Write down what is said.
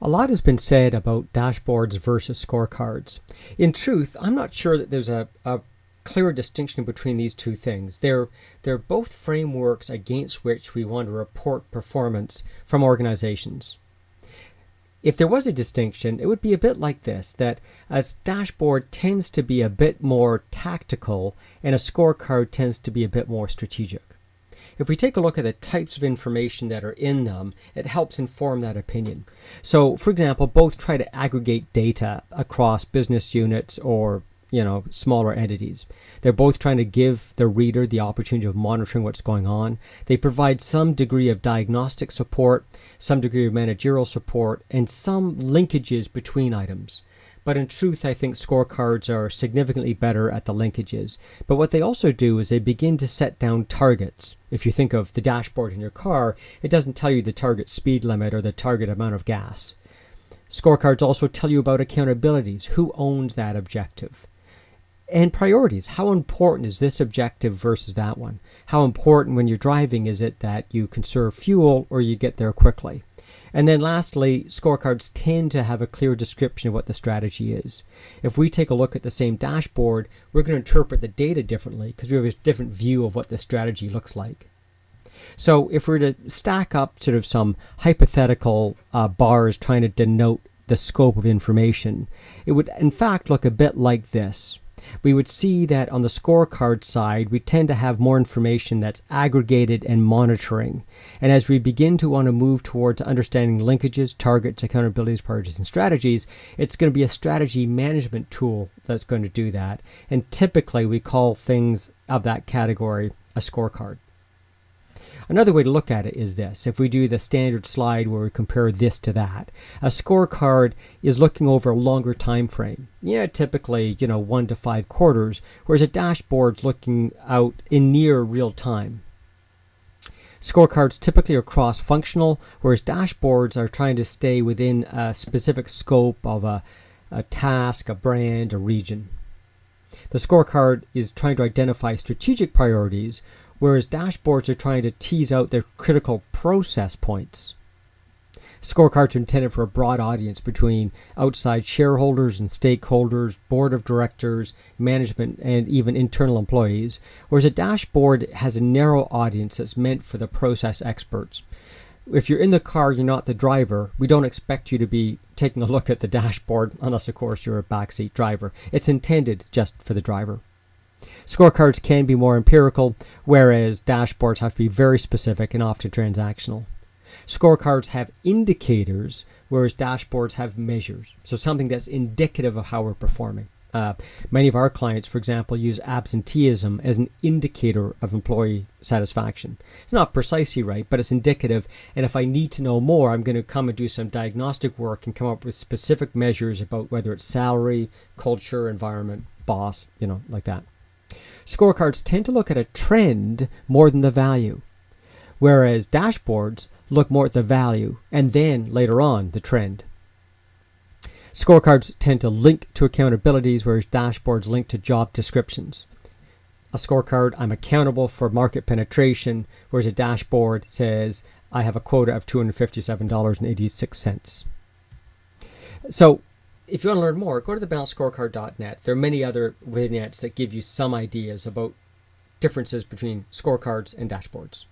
A lot has been said about dashboards versus scorecards. In truth, I'm not sure that there's a clear distinction between these two things. They're both frameworks against which we want to report performance from organizations. If there was a distinction, it would be a bit like this, that a dashboard tends to be a bit more tactical and a scorecard tends to be a bit more strategic. If we take a look at the types of information that are in them, it helps inform that opinion. So, for example, both try to aggregate data across business units or smaller entities. They're both trying to give the reader the opportunity of monitoring what's going on. They provide some degree of diagnostic support, some degree of managerial support, and some linkages between items. But in truth, I think scorecards are significantly better at the linkages. But what they also do is they begin to set down targets. If you think of the dashboard in your car, it doesn't tell you the target speed limit or the target amount of gas. Scorecards also tell you about accountabilities, who owns that objective. And priorities, how important is this objective versus that one? How important when you're driving is it that you conserve fuel or you get there quickly? And then lastly, scorecards tend to have a clear description of what the strategy is. If we take a look at the same dashboard, we're going to interpret the data differently because we have a different view of what the strategy looks like. So if we're to stack up sort of some hypothetical bars trying to denote the scope of information, it would in fact look a bit like this. We would see that on the scorecard side, we tend to have more information that's aggregated and monitoring. And as we begin to want to move towards understanding linkages, targets, accountabilities, priorities, and strategies, it's going to be a strategy management tool that's going to do that. And typically, we call things of that category a scorecard. Another way to look at it is this. If we do the standard slide where we compare this to that, a scorecard is looking over a longer time frame. Typically, 1 to 5 quarters, whereas a dashboard's looking out in near real time. Scorecards typically are cross-functional, whereas dashboards are trying to stay within a specific scope of a task, a brand, a region. The scorecard is trying to identify strategic priorities, whereas dashboards are trying to tease out their critical process points. Scorecards are intended for a broad audience between outside shareholders and stakeholders, board of directors, management, and even internal employees, whereas a dashboard has a narrow audience that's meant for the process experts. If you're in the car, you're not the driver. We don't expect you to be taking a look at the dashboard, unless, of course, you're a backseat driver. It's intended just for the driver. Scorecards can be more empirical, whereas dashboards have to be very specific and often transactional. Scorecards have indicators, whereas dashboards have measures. So something that's indicative of how we're performing. Many of our clients, for example, use absenteeism as an indicator of employee satisfaction. It's not precisely right, but it's indicative. And if I need to know more, I'm going to come and do some diagnostic work and come up with specific measures about whether it's salary, culture, environment, boss, like that. Scorecards tend to look at a trend more than the value, whereas dashboards look more at the value and then later on the trend. Scorecards tend to link to accountabilities, whereas dashboards link to job descriptions. A scorecard, I'm accountable for market penetration, whereas a dashboard says I have a quota of $257.86. So if you want to learn more, go to thebalancescorecard.net. There are many other vignettes that give you some ideas about differences between scorecards and dashboards.